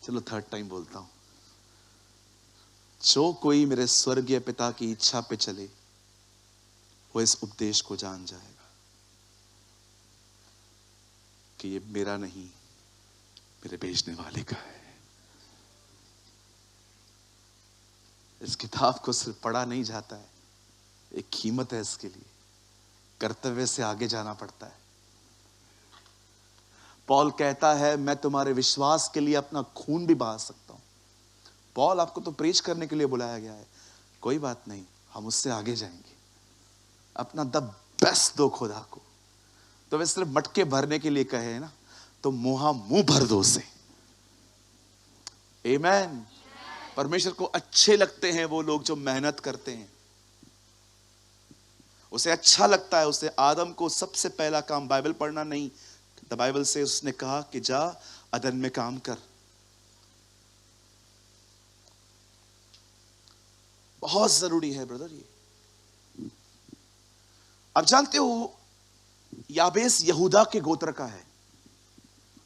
चलो third time बोलता हूं, जो कोई मेरे स्वर्गीय पिता की इच्छा पे चले वो इस उपदेश को जान जाएगा कि ये मेरा नहीं, मेरे भेजने वाले का है। इस किताब को सिर्फ पढ़ा नहीं जाता है, एक कीमत है इसके लिए, कर्तव्य से आगे जाना पड़ता है। पॉल कहता है मैं तुम्हारे विश्वास के लिए अपना खून भी बहा सकता हूं। पॉल, आपको तो प्रीच करने के लिए बुलाया गया है, कोई बात नहीं, हम उससे आगे जाएंगे, अपना द बेस्ट दो खुदा को। तो वे सिर्फ मटके भरने के लिए कहे ना, तो मुंह भर दो उसे। आमीन। परमेश्वर को अच्छे लगते हैं वो लोग जो मेहनत करते हैं, उसे अच्छा लगता है। उसे आदम को सबसे पहला काम बाइबल पढ़ना नहीं, द बाइबल से उसने कहा कि जा अदन में काम कर। बहुत जरूरी है ब्रदर ये। आप जानते हो याबेस यहूदा के गोत्र का है।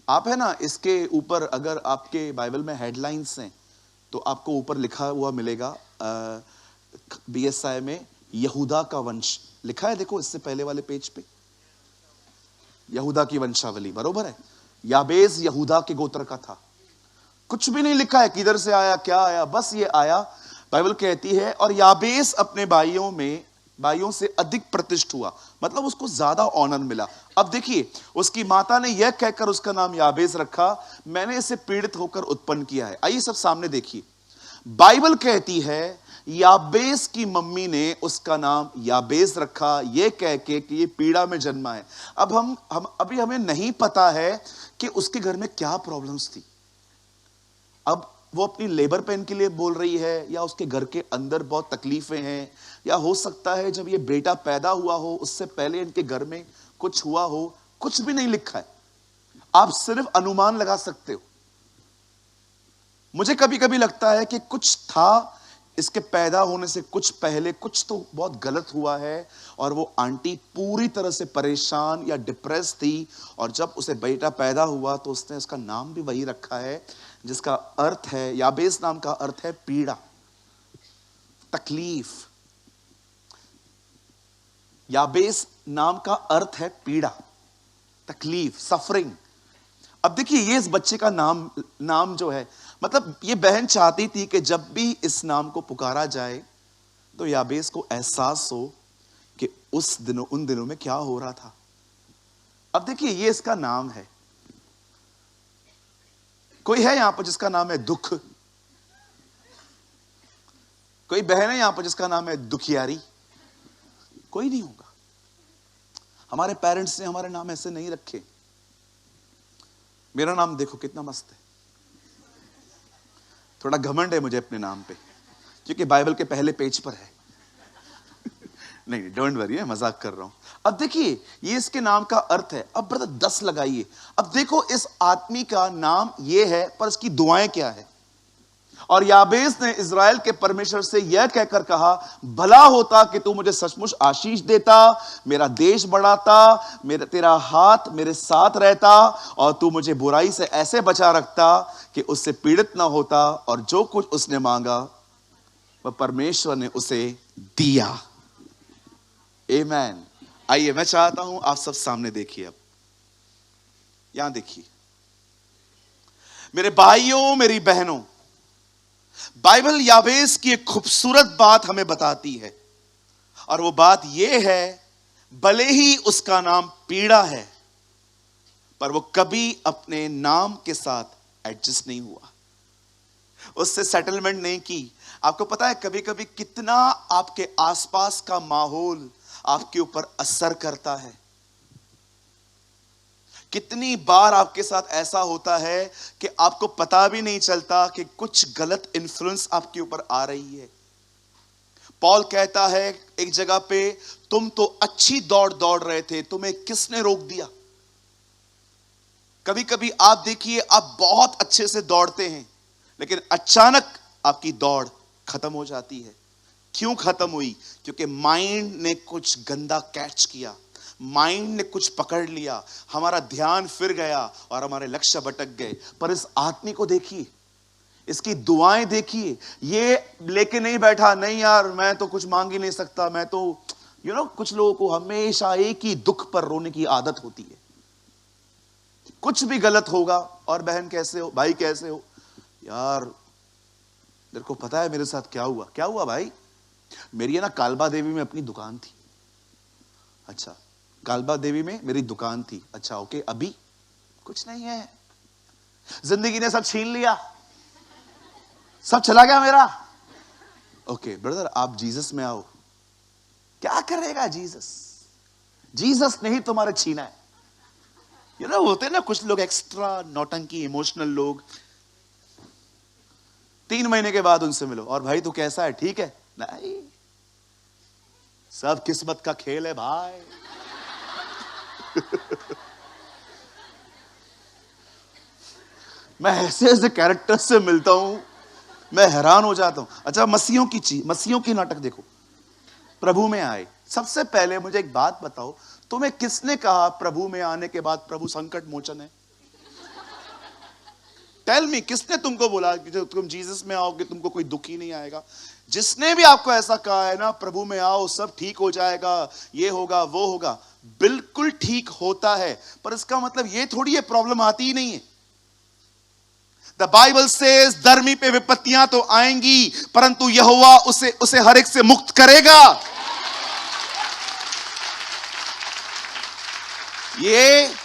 आप है ना, इसके ऊपर अगर आपके बाइबल में हेडलाइंस हैं तो आपको ऊपर लिखा हुआ मिलेगा BSI में यहूदा का वंश लिखा है। देखो इससे पहले वाले पेज पे यहूदा की वंशावली, बरोबर है। याबेस यहूदा के गोत्र का था। कुछ भी नहीं लिखा है किधर से आया क्या आया, बस ये आया। बाइबल कहती है और याबेस अपने भाइयों से अधिक प्रतिष्ठित हुआ, मतलब उसको ज्यादा ऑनर मिला। अब देखिए, उसकी माता ने यह कहकर उसका नाम याबेस रखा, मैंने इसे पीड़ित होकर उत्पन्न किया है। आइए सब सामने देखिए, बाइबल कहती है याबेस की मम्मी ने उसका नाम याबेस रखा यह कह के कि ये पीड़ा में जन्मा है। अब अभी हमें नहीं पता है कि उसके घर में क्या प्रॉब्लम्स थी। अब वो अपनी लेबर पेन के लिए बोल रही है, या उसके घर के अंदर बहुत तकलीफें हैं, या हो सकता है जब ये बेटा पैदा हुआ हो उससे पहले इनके घर में कुछ हुआ हो। कुछ भी नहीं लिखा है, आप सिर्फ अनुमान लगा सकते हो। मुझे कभी कभी लगता है कि कुछ था इसके पैदा होने से कुछ पहले, कुछ तो बहुत गलत हुआ है और वो आंटी पूरी तरह से परेशान या डिप्रेस थी, और जब उसे बेटा पैदा हुआ तो उसने उसका नाम भी वही रखा है जिसका अर्थ है, याबेस नाम का अर्थ है पीड़ा, तकलीफ। याबेस नाम का अर्थ है पीड़ा, तकलीफ, सफरिंग। अब देखिए, ये इस बच्चे का नाम जो है, मतलब ये बहन चाहती थी कि जब भी इस नाम को पुकारा जाए तो याबेस को एहसास हो कि उन दिनों में क्या हो रहा था। अब देखिए, ये इसका नाम है। कोई है यहां पर जिसका नाम है दुख? कोई बहन है यहां पर जिसका नाम है दुखियारी? कोई नहीं होगा। हमारे पेरेंट्स ने हमारे नाम ऐसे नहीं रखे। मेरा नाम देखो कितना मस्त है। थोड़ा घमंड है मुझे अपने नाम पे, क्योंकि बाइबल के पहले पेज पर है। नहीं, डोंट वरी, मजाक कर रहा हूं। अब देखिए, ये इसके नाम का अर्थ है। अब ब्रदर 10 लगाइए। अब देखो, इस आदमी का नाम ये है, पर इसकी दुआएं क्या है। और याबेस ने इज़राइल के परमेश्वर से यह कहकर कहा, भला होता कि तू मुझे सचमुच आशीष देता, मेरा देश बढ़ाता, तेरा हाथ मेरे साथ रहता, और तू मुझे बुराई से ऐसे बचा रखता कि उससे पीड़ित ना होता, और जो कुछ उसने मांगा वह परमेश्वर ने उसे दिया। आमीन। आइए, मैं चाहता हूं आप सब सामने देखिए। अब यहां देखिए मेरे भाइयों, मेरी बहनों, बाइबल याबेस की एक खूबसूरत बात हमें बताती है, और वो बात यह है, भले ही उसका नाम पीड़ा है, पर वो कभी अपने नाम के साथ एडजस्ट नहीं हुआ, उससे सेटलमेंट नहीं की। आपको पता है कभी कभी कितना आपके आसपास का माहौल आपके ऊपर असर करता है। कितनी बार आपके साथ ऐसा होता है कि आपको पता भी नहीं चलता कि कुछ गलत इन्फ्लुएंस आपके ऊपर आ रही है। पॉल कहता है एक जगह पे, तुम तो अच्छी दौड़ रहे थे, तुम्हें किसने रोक दिया। कभी कभी आप देखिए, आप बहुत अच्छे से दौड़ते हैं, लेकिन अचानक आपकी दौड़ खत्म हो जाती है। क्यों खत्म हुई? क्योंकि माइंड ने कुछ गंदा कैच किया, माइंड ने कुछ पकड़ लिया, हमारा ध्यान फिर गया और हमारे लक्ष्य भटक गए। पर इस आदमी को देखिए, इसकी दुआएं देखिए, ये लेके नहीं बैठा, नहीं यार मैं तो कुछ मांग ही नहीं सकता, मैं तो कुछ लोगों को हमेशा एक ही दुख पर रोने की आदत होती है। कुछ भी गलत होगा, और बहन कैसे हो, भाई कैसे हो, यार तेरे को पता है मेरे साथ क्या हुआ? क्या हुआ भाई? मेरी है ना कालबा देवी में अपनी दुकान थी। अच्छा, कालबा देवी में मेरी दुकान थी। अच्छा ओके, अभी कुछ नहीं है, जिंदगी ने सब छीन लिया, सब चला गया मेरा। ओके ब्रदर, आप जीसस में आओ। क्या करेगा जीसस? जीसस ने ही तुम्हारे छीना है। होते हैं ना कुछ लोग एक्स्ट्रा नौटंकी इमोशनल लोग, 3 महीने के बाद उनसे मिलो, और भाई तू कैसा है, ठीक है? नहीं, सब किस्मत का खेल है भाई। मैं ऐसे ऐसे कैरेक्टर से मिलता हूं, मैं हैरान हो जाता हूं। अच्छा, मसीहों की नाटक देखो, प्रभु में आए। सबसे पहले मुझे एक बात बताओ, तुम्हें किसने कहा प्रभु में आने के बाद प्रभु संकट मोचन है? टेल मी, किसने तुमको बोला कि जब तुम जीसस में आओगे तुमको कोई दुख ही नहीं आएगा? जिसने भी आपको ऐसा कहा है ना, प्रभु में आओ सब ठीक हो जाएगा, ये होगा वो होगा, बिल्कुल ठीक होता है, पर इसका मतलब ये थोड़ी है प्रॉब्लम आती ही नहीं है। द बाइबल सेज धर्मी पे विपत्तियां तो आएंगी, परंतु यहोवा उसे हर एक से मुक्त करेगा। ये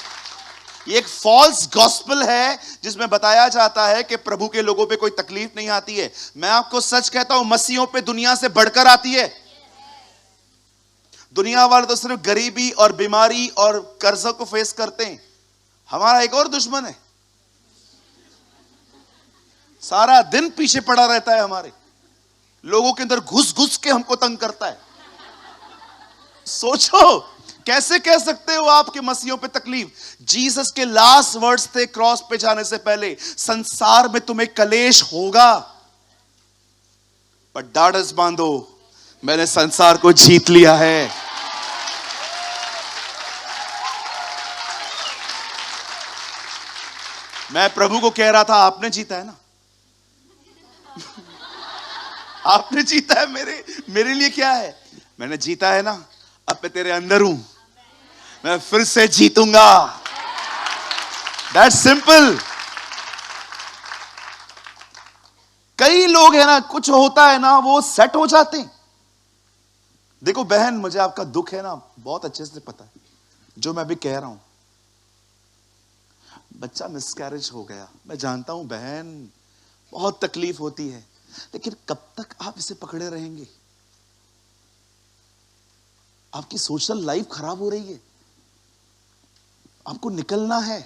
एक फॉल्स गॉस्पेल है जिसमें बताया जाता है कि प्रभु के लोगों पे कोई तकलीफ नहीं आती है। मैं आपको सच कहता हूं, मसीहों पे दुनिया से बढ़कर आती है। दुनिया वाले तो सिर्फ गरीबी और बीमारी और कर्जों को फेस करते हैं, हमारा एक और दुश्मन है, सारा दिन पीछे पड़ा रहता है, हमारे लोगों के अंदर घुस घुस के हमको तंग करता है। सोचो, कैसे कह सकते हो आपके मसीहों पे तकलीफ? जीसस के लास्ट वर्ड्स थे क्रॉस पे जाने से पहले, संसार में तुम्हें कलेश होगा, पर ढाढ़स बांधो, मैंने संसार को जीत लिया है। मैं प्रभु को कह रहा था, आपने जीता है ना, आपने जीता है, मेरे लिए क्या है? मैंने जीता है ना, अब मैं तेरे अंदर हूं, मैं फिर से जीतूंगा। That's simple. कई लोग है ना, कुछ होता है ना, वो सेट हो जाते हैं। देखो बहन, मुझे आपका दुख है ना बहुत अच्छे से पता है, जो मैं अभी कह रहा हूं। बच्चा मिसकैरेज हो गया, मैं जानता हूं बहन, बहुत तकलीफ होती है, लेकिन कब तक आप इसे पकड़े रहेंगे? आपकी सोशल लाइफ खराब हो रही है, आपको निकलना है।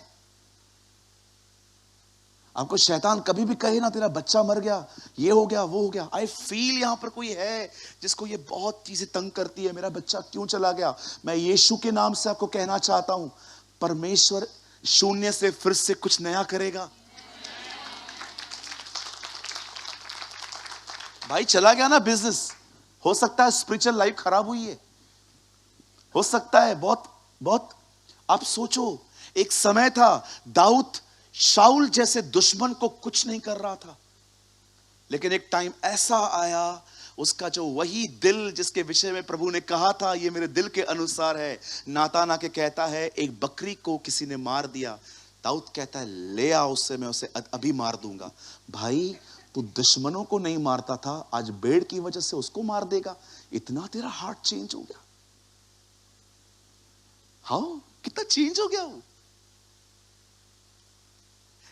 आपको शैतान कभी भी कहे ना तेरा बच्चा मर गया, ये हो गया वो हो गया, आई फील यहां पर कोई है जिसको ये बहुत चीजें तंग करती है, मेरा बच्चा क्यों चला गया। मैं यीशु के नाम से आपको कहना चाहता हूं, परमेश्वर शून्य से फिर से कुछ नया करेगा। भाई चला गया ना बिजनेस, हो सकता है स्पिरिचुअल लाइफ खराब हुई है, हो सकता है बहुत। आप सोचो, एक समय था दाऊद शाऊल जैसे दुश्मन को कुछ नहीं कर रहा था, लेकिन एक टाइम ऐसा आया, उसका जो वही दिल जिसके विषय में प्रभु ने कहा था ये मेरे दिल के अनुसार है, नातान आके कहता है एक बकरी को किसी ने मार दिया, दाऊद कहता है ले आओ उसे, मैं उसे अभी मार दूंगा। भाई तू दुश्मनों को नहीं मारता था, आज भेड़ की वजह से उसको मार देगा? इतना तेरा हार्ट चेंज हो गया? हाँ, कितना चेंज हो गया वो।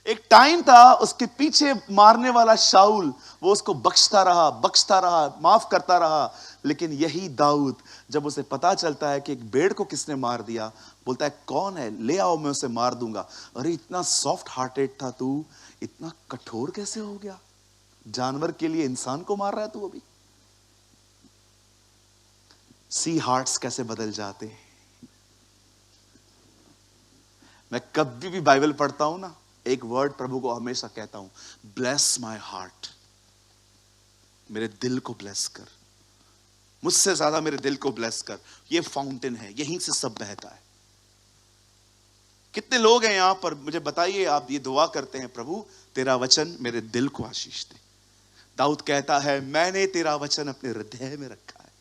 एक टाइम था उसके पीछे मारने वाला शाऊल, वो उसको बख्शता रहा, माफ करता रहा, लेकिन यही दाऊद जब उसे पता चलता है कि एक भेड़ को किसने मार दिया, बोलता है कौन है, ले आओ मैं उसे मार दूंगा। अरे इतना सॉफ्ट हार्टेड था तू, इतना कठोर कैसे हो गया? जानवर के लिए इंसान को मार रहा है तू अभी। सी हार्ट्स कैसे बदल जाते हैं। मैं कभी भी बाइबल पढ़ता हूं ना, एक वर्ड प्रभु को हमेशा कहता हूं, ब्लेस माय हार्ट, मेरे दिल को ब्लेस कर, मुझसे ज्यादा मेरे दिल को ब्लेस कर। ये फाउंटेन है, यहीं से सब बहता है। कितने लोग हैं यहां पर, मुझे बताइए, आप ये दुआ करते हैं, प्रभु तेरा वचन मेरे दिल को आशीष दे। दाऊद कहता है, मैंने तेरा वचन अपने हृदय में रखा है।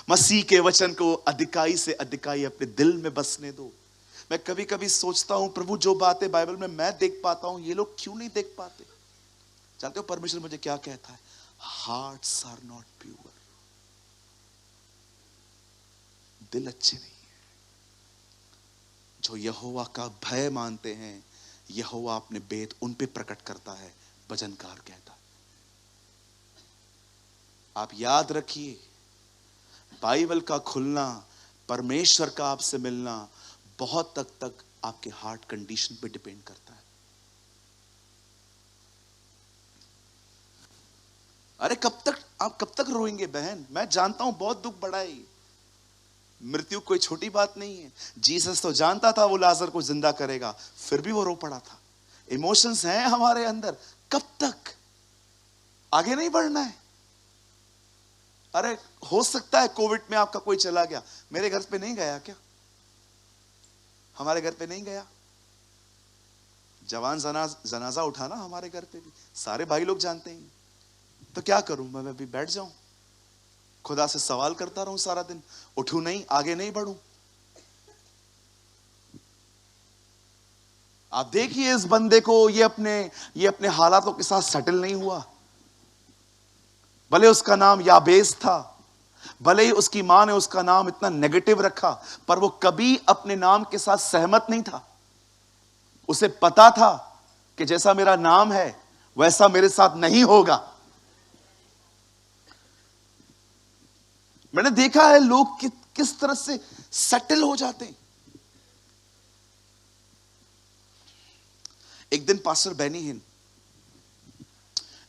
मसीह के वचन को अधिकाई से अधिकाई अपने दिल में बसने दो। मैं कभी कभी सोचता हूं, प्रभु जो बातें बाइबल में मैं देख पाता हूं, ये लोग क्यों नहीं देख पाते? जानते हो परमेश्वर मुझे क्या कहता है? हार्ट्स आर नॉट प्योर, दिल अच्छे नहीं है। जो यहोवा का भय मानते हैं, यहोवा अपने भेद उन पे प्रकट करता है, भजनकार कहता है। आप याद रखिए, बाइबल का खुलना, परमेश्वर का आपसे मिलना बहुत तक आपके हार्ट कंडीशन पे डिपेंड करता है। अरे आप कब तक रोएंगे बहन? मैं जानता हूं बहुत दुख बड़ा है, मृत्यु कोई छोटी बात नहीं है। जीसस तो जानता था वो लाजर को जिंदा करेगा, फिर भी वो रो पड़ा था। इमोशंस हैं हमारे अंदर, कब तक? आगे नहीं बढ़ना है। अरे हो सकता है कोविड में आपका कोई चला गया, मेरे घर पे नहीं गया क्या? हमारे घर पे नहीं गया। जवान जनाजा उठाना हमारे घर पे भी, सारे भाई लोग जानते हैं। तो क्या करूं मैं भी बैठ जाऊं, खुदा से सवाल करता रहूं सारा दिन, उठूं नहीं, आगे नहीं बढ़ूं? आप देखिए इस बंदे को, ये अपने हालातों के साथ सेटल नहीं हुआ। भले उसका नाम याबेस था, भले ही उसकी मां ने उसका नाम इतना नेगेटिव रखा, पर वो कभी अपने नाम के साथ सहमत नहीं था। उसे पता था कि जैसा मेरा नाम है वैसा मेरे साथ नहीं होगा। मैंने देखा है लोग किस तरह से सेटल हो जाते हैं। एक दिन पास्टर बेनी हिन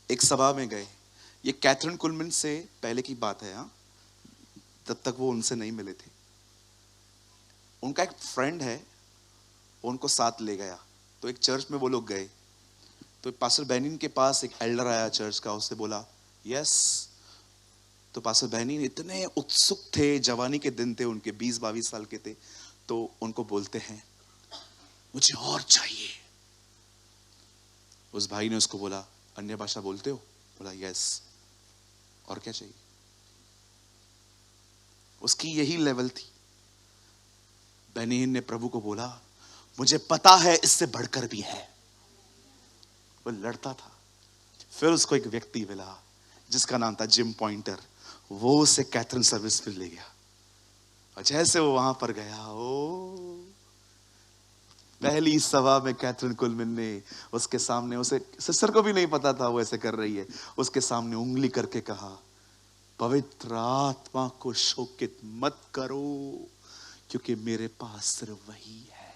एक सभा में गए। ये कैथरीन कुलमन से पहले की बात है, हाँ, तब तक वो उनसे नहीं मिले थे। उनका एक फ्रेंड है, उनको साथ ले गया। तो एक चर्च में वो लोग गए, तो पास्टर बेनिन के पास एक एल्डर आया चर्च का, उससे बोला यस। तो पास्टर बेनिन इतने उत्सुक थे, जवानी के दिन थे उनके, 20-22 साल के थे। तो उनको बोलते हैं मुझे और चाहिए। उस भाई ने उसको बोला अन्य भाषा बोलते हो? बोला यस। और क्या चाहिए? उसकी यही लेवल थी। बेनिन ने प्रभु को बोला मुझे पता है इससे बढ़कर भी है। वो लड़ता था। फिर उसको एक व्यक्ति मिला जिसका नाम था जिम पॉइंटर, वो उसे कैथरीन सर्विस पे ले गया। और जैसे वो वहां पर गया, ओ पहली सभा में कैथरीन कुलमन ने उसके सामने, उसे सिस्टर को भी नहीं पता था वो ऐसे कर रही है, उसके सामने उंगली करके कहा पवित्र आत्मा को शोकित मत करो, क्योंकि मेरे पास सिर्फ वही है।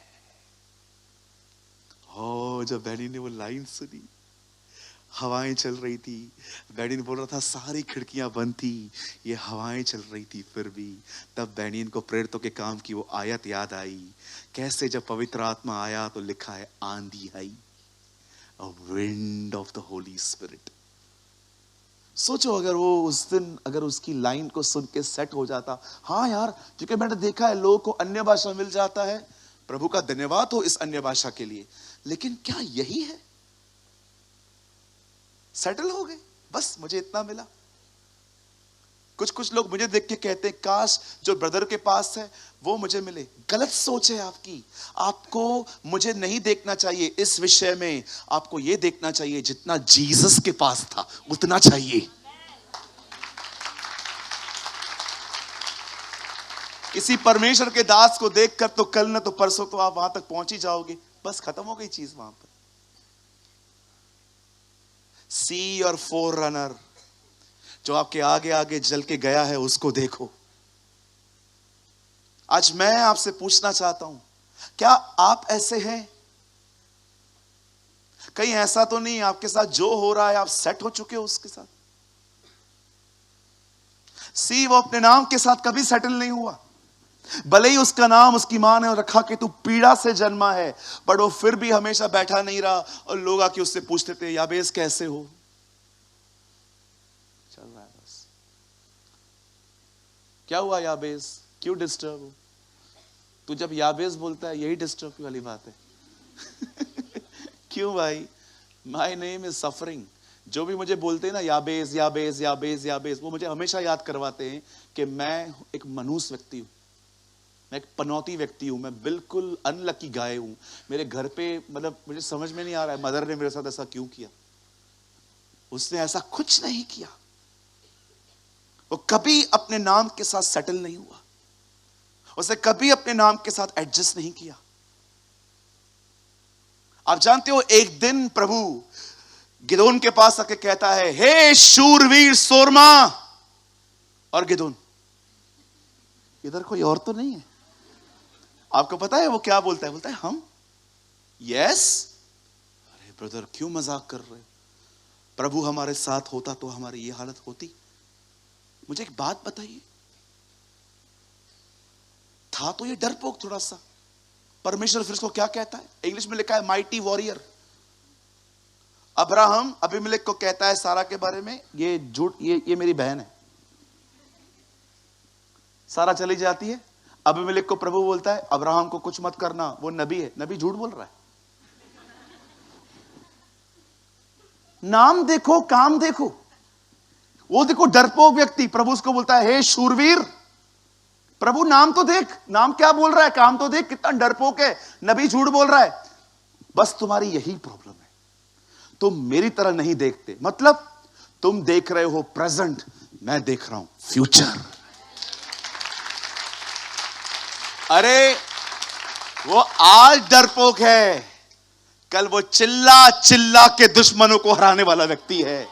ओ जब बेनी ने वो लाइन सुनी, हवाएं चल रही थी, बेनी बोल रहा था सारी खिड़कियां बंद थी, ये हवाएं चल रही थी फिर भी, तब बेनी को प्रेरितों के काम की वो आयत याद आई। कैसे जब पवित्र आत्मा आया तो लिखा है आंधी आई, a wind of the holy spirit. सोचो अगर वो उस दिन अगर उसकी लाइन को सुन के सेट हो जाता। हाँ यार, क्योंकि मैंने देखा है लोगों को अन्य भाषा मिल जाता है, प्रभु का धन्यवाद हो इस अन्य भाषा के लिए, लेकिन क्या यही है? सेटल हो गए, बस मुझे इतना मिला। कुछ लोग मुझे देख के कहते हैं काश जो ब्रदर के पास है वो मुझे मिले। गलत सोच है आपकी। आपको मुझे नहीं देखना चाहिए इस विषय में, आपको यह देखना चाहिए जितना जीसस के पास था उतना चाहिए। किसी परमेश्वर के दास को देखकर तो कल न तो परसों तो आप वहां तक पहुंच ही जाओगे, बस खत्म हो गई चीज वहां पर। सी और फोर रनर जो आपके आगे आगे जल के गया है उसको देखो। आज मैं आपसे पूछना चाहता हूं, क्या आप ऐसे हैं? कहीं ऐसा तो नहीं आपके साथ जो हो रहा है आप सेट हो चुके हो उसके साथ? सी वो अपने नाम के साथ कभी सेटल नहीं हुआ, भले ही उसका नाम उसकी मां ने रखा कि तू पीड़ा से जन्मा है, पर वो फिर भी हमेशा बैठा नहीं रहा और लोग आके उससे पूछते थे याबेस कैसे हो? चल रहा है क्या हुआ याबेस, क्यों डिस्टर्ब हो? तू जब याबेस बोलता है यही डिस्टर्ब वाली बात है। क्यों भाई? My name is suffering. जो भी मुझे बोलते हैं ना याबेस याबेस याबेस याबेस, वो मुझे हमेशा याद करवाते हैं कि मैं एक मनुष्य व्यक्ति हूं, मैं एक पनौती व्यक्ति हूं, मैं बिल्कुल अनलकी गाय हूं। मेरे घर पे मतलब मुझे समझ में नहीं आ रहा है मदर ने मेरे साथ ऐसा क्यों किया। उसने ऐसा कुछ नहीं किया। वो कभी अपने नाम के साथ सेटल नहीं हुआ, उसने कभी अपने नाम के साथ एडजस्ट नहीं किया। आप जानते हो एक दिन प्रभु गिदोन के पास आके कहता है, हे शूरवीर सोरमा। और गिदोन, इधर कोई और तो नहीं है? आपको पता है वो क्या बोलता है? बोलता है हम। यस। अरे ब्रदर क्यों मजाक कर रहे हो? प्रभु हमारे साथ होता तो हमारी ये हालत होती? मुझे एक बात बताइए, था तो ये डरपोक थोड़ा सा। परमेश्वर फिर इसको क्या कहता है? इंग्लिश में लिखा है माइटी वॉरियर। अब्राहम अबीमेलेक को कहता है सारा के बारे में, ये झूठ, ये मेरी बहन है। सारा चली जाती है, अबीमेलेक को प्रभु बोलता है अब्राहम को कुछ मत करना, वो नबी है। नबी झूठ बोल रहा है। नाम देखो, काम देखो। वो देखो डरपोक व्यक्ति, प्रभु उसको बोलता है हे शूरवीर। प्रभु नाम तो देख, नाम क्या बोल रहा है, काम तो देख, कितना डरपोक है। नबी झूठ बोल रहा है। बस तुम्हारी यही प्रॉब्लम है, तुम मेरी तरह नहीं देखते। मतलब तुम देख रहे हो प्रेजेंट, मैं देख रहा हूं फ्यूचर। अरे वो आज डरपोक है, कल वो चिल्ला चिल्ला के दुश्मनों को हराने वाला व्यक्ति है।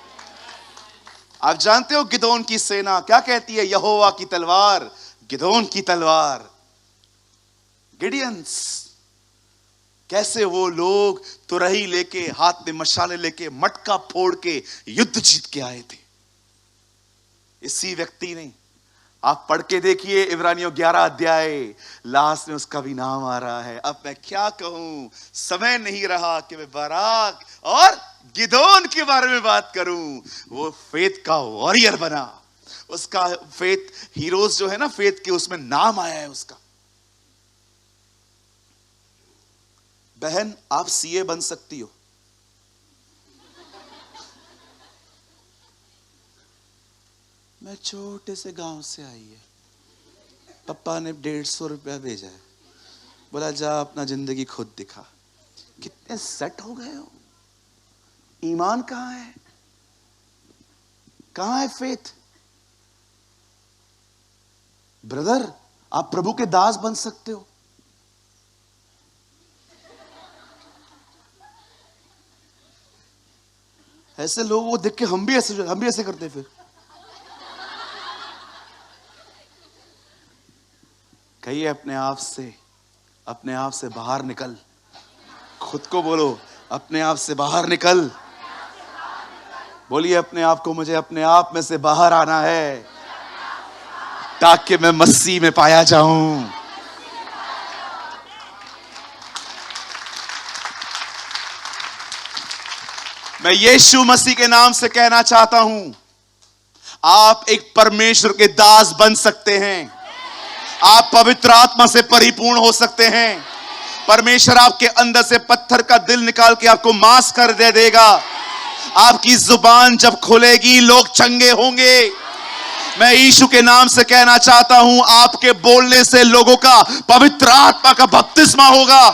आप जानते हो गिदोन की सेना क्या कहती है? यहोवा की तलवार, गिदोन की तलवार। गिडियंस, कैसे वो लोग तुरही लेके, हाथ में मशाले लेके, मटका फोड़ के युद्ध जीत के आए थे। इसी व्यक्ति ने, आप पढ़ के देखिए इब्रानियों 11 अध्याय, लास्ट में उसका भी नाम आ रहा है। अब मैं क्या कहूं, समय नहीं रहा कि मैं बाराक और गिदोन के बारे में बात करूं। वो फेथ का वॉरियर बना, उसका फेथ हीरोज जो है ना फेथ के, उसमें नाम आया है उसका। बहन आप सीए बन सकती हो। मैं छोटे से गांव से आई है, पापा ने 150 रुपया भेजा है, बोला जा अपना जिंदगी खुद दिखा। कितने सेट हो गए हो। ईमान कहां है? कहां है फेथ? ब्रदर आप प्रभु के दास बन सकते हो। ऐसे लोगों को देख के हम भी ऐसे करते। फिर कहिए अपने आप से बाहर निकल। खुद को बोलो अपने आप से बाहर निकल। बोलिए अपने आप को, मुझे अपने आप में से बाहर आना है ताकि मैं मसीह में पाया जाऊं। मैं यीशु मसीह के नाम से कहना चाहता हूं, आप एक परमेश्वर के दास बन सकते हैं। आप पवित्र आत्मा से परिपूर्ण हो सकते हैं। परमेश्वर आपके अंदर से पत्थर का दिल निकाल के आपको मांस कर दे देगा। आपकी जुबान जब खुलेगी लोग चंगे होंगे। मैं यीशु के नाम से कहना चाहता हूं, आपके बोलने से लोगों का पवित्र आत्मा का बपतिस्मा होगा।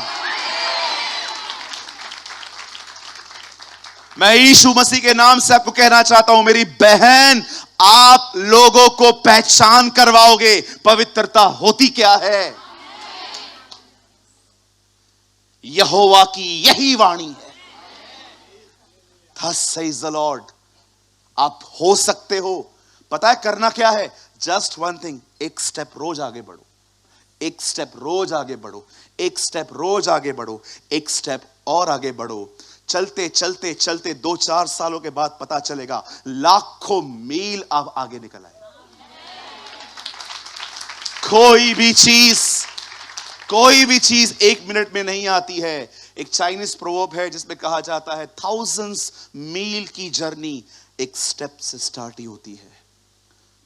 मैं यीशु मसीह के नाम से आपको कहना चाहता हूं, मेरी बहन आप लोगों को पहचान करवाओगे पवित्रता होती क्या है। यहोवा की यही वाणी है, थस सेज द लॉर्ड। आप हो सकते हो। पता है करना क्या है? जस्ट वन थिंग, एक स्टेप रोज आगे बढ़ो, एक स्टेप रोज आगे बढ़ो, एक स्टेप रोज आगे बढ़ो, एक स्टेप और आगे बढ़ो। चलते चलते चलते 2-4 सालों के बाद पता चलेगा लाखों मील आप आगे निकल आए। कोई भी चीज 1 मिनट में नहीं आती है। एक चाइनीज प्रोवर्ब है जिसमें कहा जाता है, थाउजेंड्स मील की जर्नी एक स्टेप से स्टार्ट ही होती है।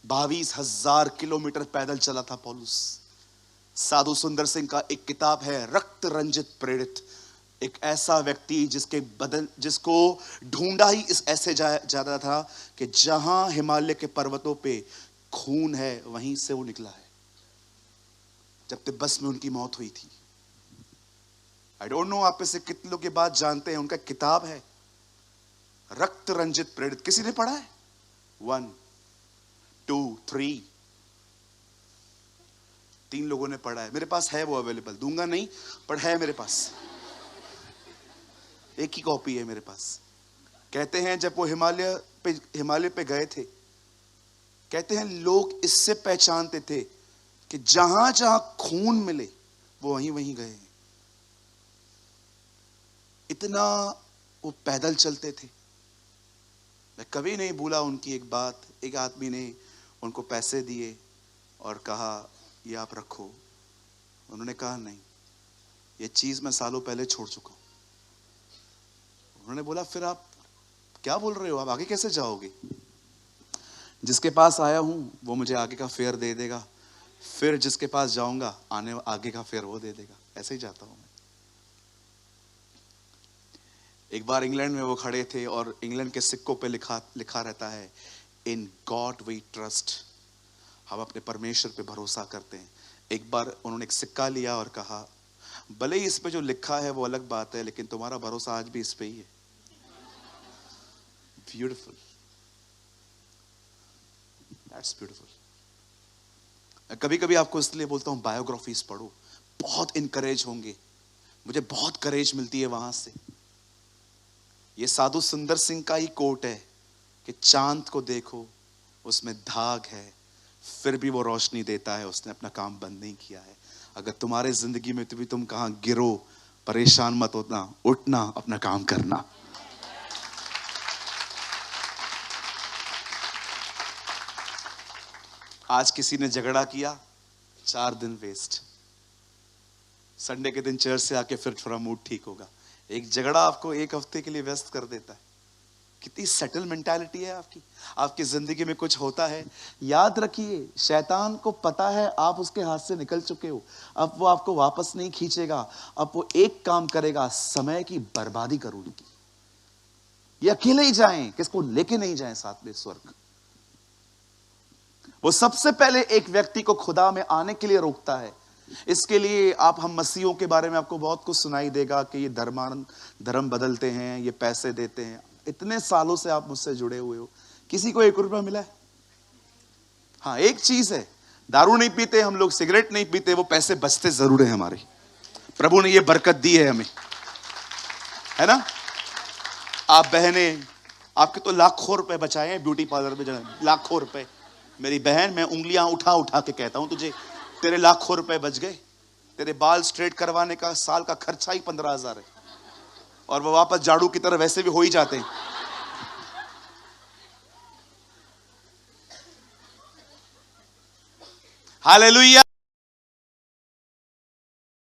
22,000 किलोमीटर पैदल चला था पौलुस। साधु सुंदर सिंह का एक किताब है रक्त रंजित प्रेरित। एक ऐसा व्यक्ति जिसके बदन, जिसको ढूंढा ही इस ऐसे जाता था कि जहां हिमालय के पर्वतों पे खून है वहीं से वो निकला है, जब तिब्बत में उनकी मौत हुई थी। आई डोंट नो आप में से कितने लोग ये बात जानते हैं। उनका किताब है रक्त रंजित प्रेरित। किसी ने पढ़ा है? 1 2 3 3 लोगों ने पढ़ा है। मेरे पास है वो अवेलेबल, दूंगा नहीं पर है मेरे पास, एक ही कॉपी है मेरे पास। कहते हैं जब वो हिमालय पे गए थे, कहते हैं लोग इससे पहचानते थे कि जहां जहां खून मिले वो वहीं वहीं गए। इतना वो पैदल चलते थे। मैं कभी नहीं भूला उनकी एक बात। एक आदमी ने उनको पैसे दिए और कहा ये आप रखो। उन्होंने कहा नहीं, ये चीज मैं सालों पहले छोड़ चुका हूं। उन्होंने बोला फिर आप क्या बोल रहे हो, आप आगे कैसे जाओगे? जिसके पास आया हूं वो मुझे आगे का फेयर दे देगा, फिर जिसके पास जाऊंगा आगे का फेयर वो दे देगा। ऐसे ही जाता हूं मैं। एक बार इंग्लैंड में वो खड़े थे और इंग्लैंड के सिक्कों पे लिखा रहता है इन गॉड वी ट्रस्ट, हम अपने परमेश्वर पे भरोसा करते हैं। एक बार उन्होंने एक सिक्का लिया और कहा भले ही इस पे जो लिखा है वो अलग बात है, लेकिन तुम्हारा भरोसा आज भी इस पे ही है। Beautiful, that's beautiful. कभी कभी आपको इसलिए बोलता हूं बायोग्राफीज पढ़ो, बहुत इनकरेज होंगे। मुझे बहुत करेज मिलती है वहां से। ये साधु सुंदर सिंह का ही कोट है कि चांद को देखो उसमें दाग है, फिर भी वो रोशनी देता है, उसने अपना काम बंद नहीं किया है। अगर तुम्हारे जिंदगी में भी तुम कहां गिरो, परेशान मत होना, उठना, अपना काम करना। आज किसी ने झगड़ा किया, 4 दिन वेस्ट। संडे के दिन चर्च से आके फिर थोड़ा मूड ठीक होगा। एक झगड़ा आपको 1 हफ्ते के लिए व्यस्त कर देता है। कितनी सेटल मेंटालिटी है आपकी। आपकी जिंदगी में कुछ होता है, याद रखिए शैतान को पता है आप उसके हाथ से निकल चुके हो। अब वो आपको वापस नहीं खींचेगा। अब वो एक काम करेगा, समय की बर्बादी करूंगी। ये अकेले ही जाएं, किसको लेके नहीं जाएं साथ में स्वर्ग। वो सबसे पहले एक व्यक्ति को खुदा में आने के लिए रोकता है। इसके लिए हम मसीहों के बारे में आपको बहुत कुछ सुनाई देगा कि ये धर्म बदलते हैं, ये पैसे देते हैं। इतने सालों से आप मुझसे जुड़े हुए हो, किसी को 1 रुपया मिला है? हाँ, एक चीज है, दारू नहीं पीते हम लोग, सिगरेट नहीं पीते, वो पैसे बचते जरूर है हमारे। प्रभु ने ये बरकत दी है हमें, है ना। आप बहनें, आपके तो लाखों रुपए बचाए हैं ब्यूटी पार्लर में जाने, लाखों रुपए। मेरी बहन, मैं उंगलियां उठा उठा के कहता हूं तुझे, तेरे लाखों रुपए बच गए। तेरे बाल स्ट्रेट करवाने का साल का खर्चा ही 15,000 है, और वो वापस झाड़ू की तरह वैसे भी हो ही जाते हैं। हालेलुया।